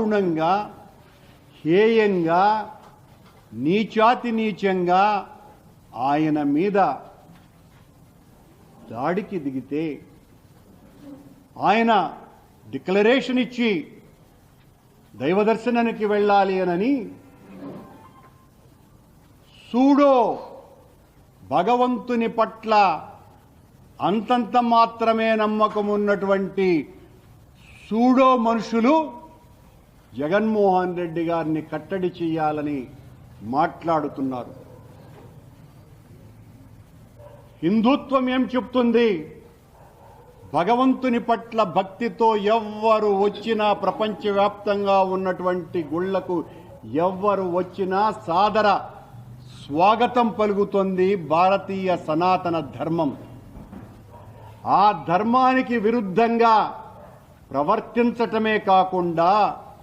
దారుణంగా, హేయంగా, నీచాతి నీచంగా ఆయన మీద దాడికి దిగితే ఆయన డిక్లరేషన్ ఇచ్చి దైవదర్శనానికి వెళ్ళాలి అని సూడో భగవంతుని పట్ల అంతంత మాత్రమే నమ్మకం ఉన్నటువంటి సూడో మనుషులు జగన్మోహన్ రెడ్డి గారిని కట్టడి చేయాలని మాట్లాడుతున్నారు. హిందుత్వం ఏం చెప్తుంది? భగవంతుని పట్ల భక్తితో ఎవ్వరు వచ్చినా, ప్రపంచవ్యాప్తంగా ఉన్నటువంటి గుళ్లకు ఎవ్వరు వచ్చినా సాదర స్వాగతం పలుకుతుంది భారతీయ సనాతన ధర్మం. ఆ ధర్మానికి విరుద్ధంగా ప్రవర్తించటమే కాకుండా